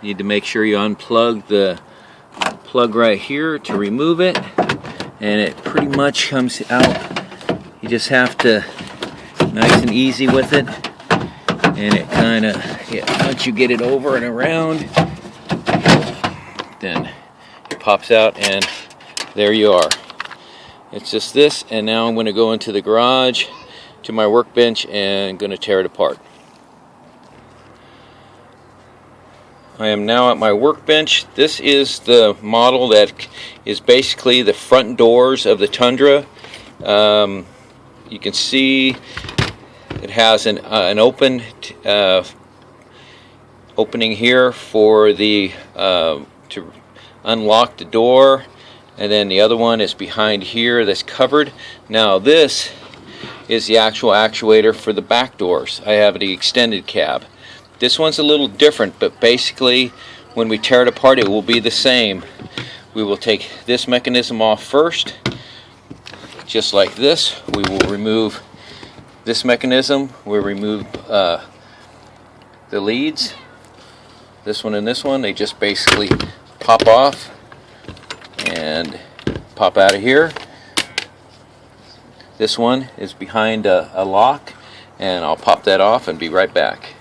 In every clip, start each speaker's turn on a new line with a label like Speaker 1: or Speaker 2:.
Speaker 1: You need to make sure you unplug the plug right here to remove it, and it pretty much comes out. You just have to nice and easy with it, and it kind of, once you get it over and around, then it pops out, and there you are. It's just this, and now I'm going to go into the garage to my workbench and going to tear it apart. I am now at my workbench. This is the model that is basically the front doors of the Tundra. You can see it has an opening here for the to unlock the door, and then the other one is behind here that's covered. Now this is the actual actuator for the back doors. I have the extended cab. This one's a little different, but basically when we tear it apart it will be the same. We will take this mechanism off first, just like this. We will remove this mechanism. We'll remove the leads. This one and this one, they just basically pop off and pop out of here. This one is behind a lock, and I'll pop that off and be right back.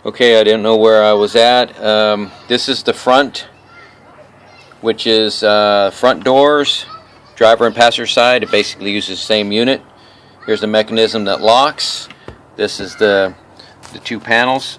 Speaker 1: Okay, I didn't know where I was at. This is the front, which is front doors, driver and passenger side. It basically uses the same unit. Here's the mechanism that locks. This is the two panels.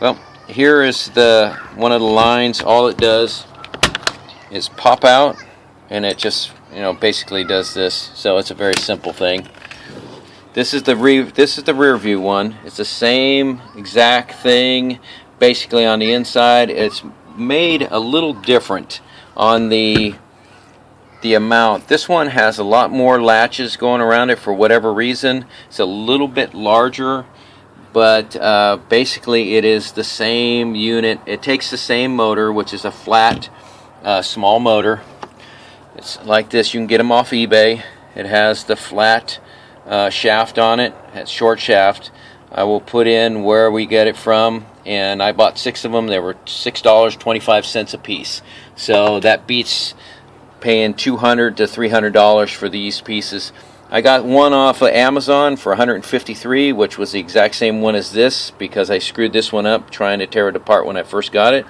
Speaker 1: Well, here is one of the lines. All it does is pop out, and it just basically does this. So it's a very simple thing. This is the rear view one. It's the same exact thing basically on the inside. It's made a little different on the amount. This one has a lot more latches going around it for whatever reason. It's a little bit larger, but basically it is the same unit. It takes the same motor, which is a flat small motor. It's like this. You can get them off eBay. It has the flat shaft on it. It's short shaft. I will put in where we get it from, and I bought 6 of them. They were $6.25 a piece, so that beats paying $200 to $300 for these pieces. I got one off of Amazon for $153, which was the exact same one as this, because I screwed this one up trying to tear it apart when I first got it,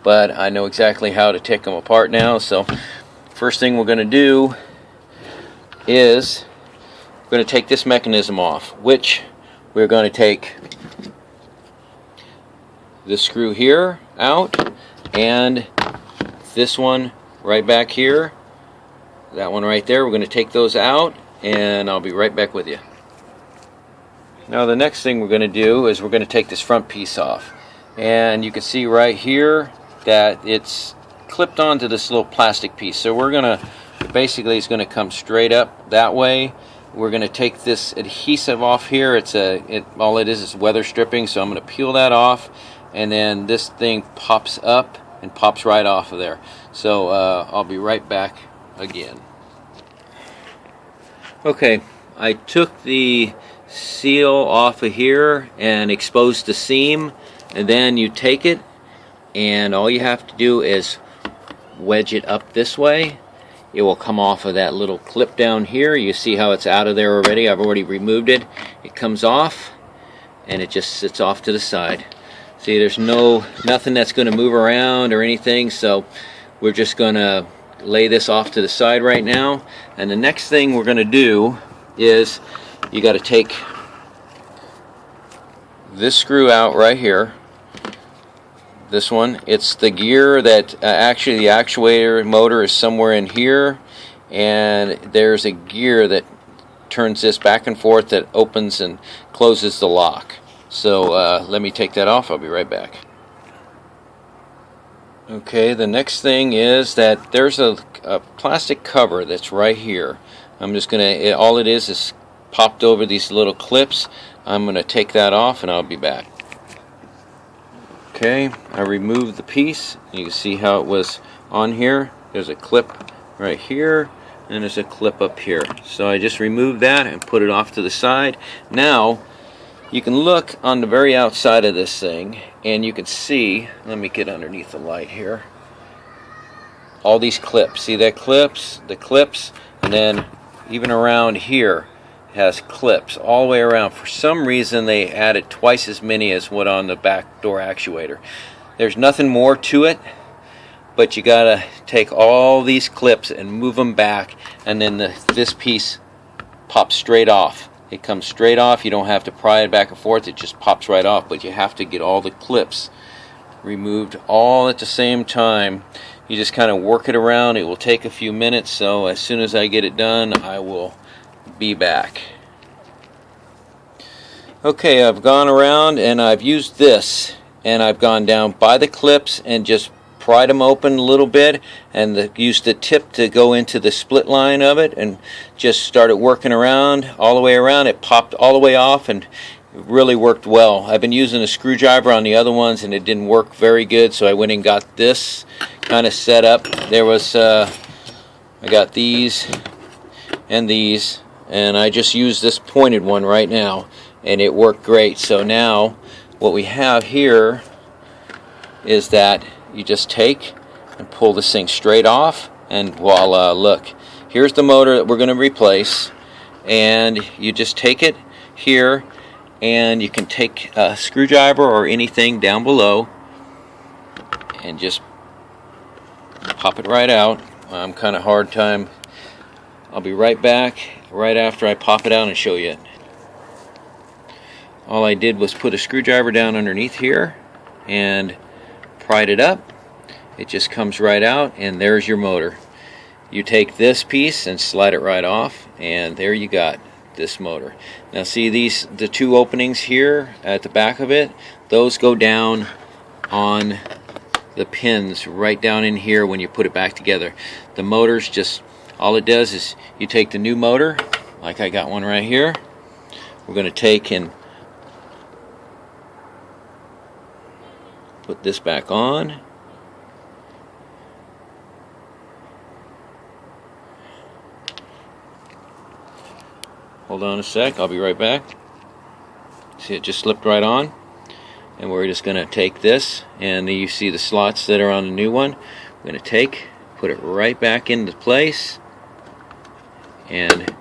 Speaker 1: but I know exactly how to take them apart now. So first thing we're going to do is we're going to take this mechanism off, which we're going to take this screw here out, and this one right back here, that one right there. We're going to take those out, and I'll be right back with you. Now the next thing we're going to do is we're going to take this front piece off, and you can see right here that it's clipped onto this little plastic piece. So we're going to basically, it's going to come straight up that way. We're going to take this adhesive off here. All it is weather stripping, so I'm going to peel that off, and then this thing pops up and pops right off of there. So I'll be right back again. Okay, I took the seal off of here and exposed the seam, and then you take it, and all you have to do is wedge it up this way. It will come off of that little clip down here. You see how it's out of there already. I've already removed it. It comes off, and it just sits off to the side. See, there's nothing that's going to move around or anything, so we're just going to lay this off to the side right now. And the next thing we're going to do is you got to take this screw out right here. This one, it's the gear that actually the actuator motor is somewhere in here, and there's a gear that turns this back and forth that opens and closes the lock. So let me take that off. I'll be right back. Okay, the next thing is that there's a plastic cover that's right here. I'm just gonna, all it is popped over these little clips. I'm gonna take that off, and I'll be back. Okay, I removed the piece. You can see how it was on here. There's a clip right here, and there's a clip up here. So I just removed that and put it off to the side. Now You can look on the very outside of this thing and you can see, let me get underneath the light here, all these clips. See that clips? The clips, and then even around here has clips all the way around. For some reason they added twice as many as what on the back door actuator. There's nothing more to it, but you gotta take all these clips and move them back, and then this piece pops straight off. It comes straight off. You don't have to pry it back and forth. It just pops right off, but you have to get all the clips removed all at the same time. You just kind of work it around. It will take a few minutes, so as soon as I get it done, I will be back. Okay, I've gone around and I've used this, and I've gone down by the clips and just pried them open a little bit, and used the tip to go into the split line of it, and just started working around all the way around. It popped all the way off, and it really worked well. I've been using a screwdriver on the other ones and it didn't work very good, so I went and got this kind of set up. There was I got these and these, and I just used this pointed one right now, and it worked great. So now what we have here is that you just take and pull this thing straight off, and voila, look, here's the motor that we're going to replace. And you just take it here, and you can take a screwdriver or anything down below and just pop it right out. I'm kind of hard time. I'll be right back right after I pop it out and show you it. All I did was put a screwdriver down underneath here and pried it up. It just comes right out, and there's your motor. You take this piece and slide it right off, and there you got this motor. Now see the two openings here at the back of it, those go down on the pins right down in here when you put it back together. The motor's just, all it does is you take the new motor, like I got one right here. We're going to take and put this back on. Hold on a sec, I'll be right back. See, it just slipped right on. And we're just going to take this, and you see the slots that are on the new one. We're going to put it right back into place, and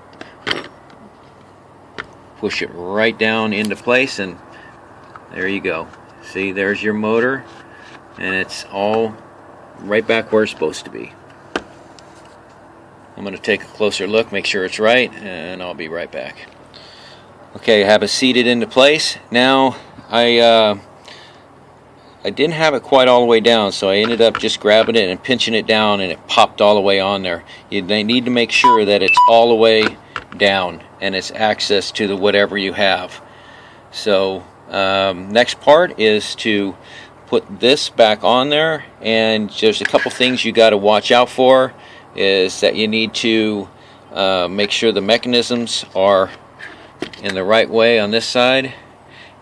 Speaker 1: push it right down into place, and there you go. See, there's your motor, and it's all right back where it's supposed to be. I'm going to take a closer look, make sure it's right, and I'll be right back. Okay, I have it seated into place. Now, I didn't have it quite all the way down, so I ended up just grabbing it and pinching it down, and it popped all the way on there. They need to make sure that it's all the way down, and it's access to the whatever you have. So, next part is to put this back on there, and there's a couple things you got to watch out for. Is that you need to make sure the mechanisms are in the right way on this side,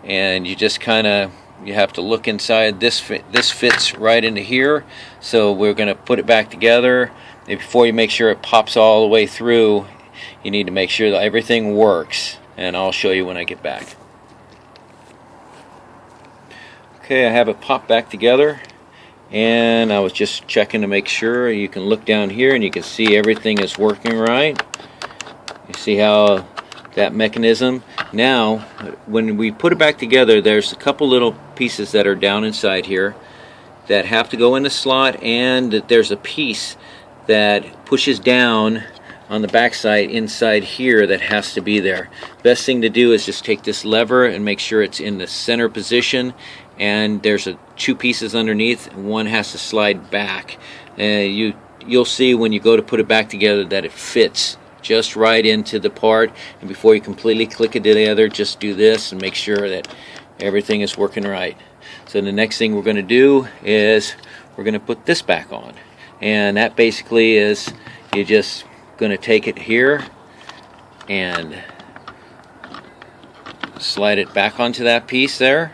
Speaker 1: and you just kind of, you have to look inside. This fits right into here, so we're going to put it back together. And before you make sure it pops all the way through, you need to make sure that everything works, and I'll show you when I get back. Okay, I have it popped back together, and I was just checking to make sure. You can look down here and you can see everything is working right. You see how that mechanism. Now when we put it back together, there's a couple little pieces that are down inside here that have to go in the slot, and there's a piece that pushes down on the back side inside here that has to be there. Best thing to do is just take this lever and make sure it's in the center position, and there's two pieces underneath, and one has to slide back. You'll see when you go to put it back together that it fits just right into the part, and before you completely click it together, just do this and make sure that everything is working right. So the next thing we're going to do is we're going to put this back on, and that basically is you're just going to take it here and slide it back onto that piece there,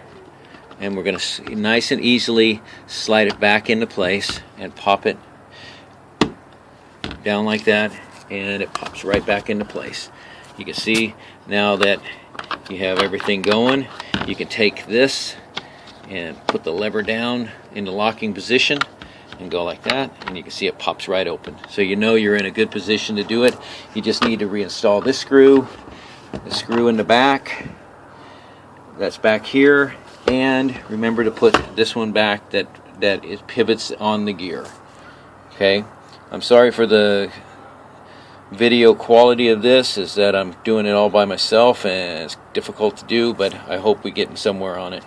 Speaker 1: and we're going to nice and easily slide it back into place and pop it down like that, and it pops right back into place. You can see now that you have everything going. You can take this and put the lever down in the locking position and go like that, and you can see it pops right open. So you know you're in a good position to do it. You just need to reinstall this screw, the screw in the back, that's back here, and remember to put this one back that it pivots on the gear. Okay, I'm sorry for the video quality of this, is that I'm doing it all by myself and it's difficult to do, but I hope we get somewhere on it.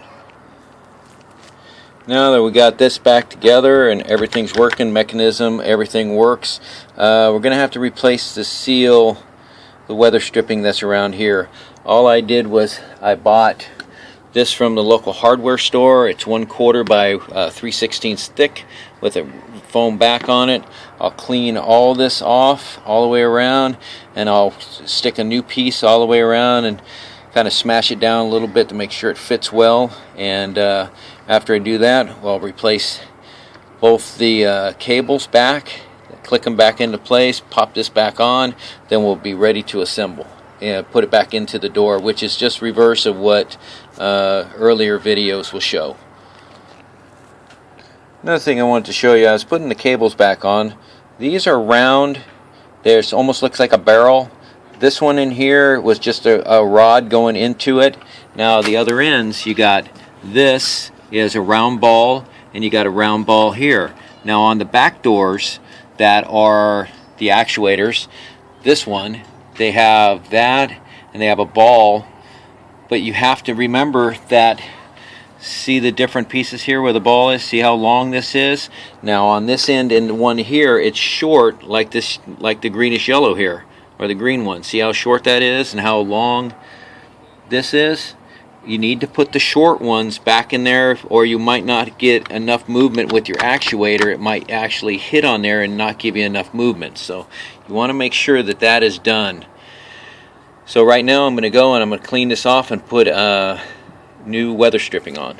Speaker 1: Now that we got this back together and everything's working, mechanism, everything works, we're going to have to replace the seal, the weather stripping that's around here. All I did was I bought this from the local hardware store. It's 1/4 by 3/16 thick with a foam back on it. I'll clean all this off all the way around, and I'll stick a new piece all the way around and kind of smash it down a little bit to make sure it fits well. And after I do that, I'll replace both the cables back, click them back into place, pop this back on, then we'll be ready to assemble and put it back into the door, which is just reverse of what earlier videos will show. Another thing I wanted to show you, I was putting the cables back on. These are round. There's almost looks like a barrel. This one in here was just a rod going into it. Now the other ends, you got this is a round ball, and you got a round ball here. Now on the back doors that are the actuators, this one, they have that and they have a ball, but you have to remember that, see the different pieces here where the ball is, see how long this is? Now on this end and the one here, it's short like this, like the greenish yellow here, or the green one. See how short that is and how long this is? You need to put the short ones back in there, or you might not get enough movement with your actuator. It might actually hit on there and not give you enough movement. So you want to make sure that that is done. So right now I'm going to go and I'm going to clean this off and put new weather stripping on.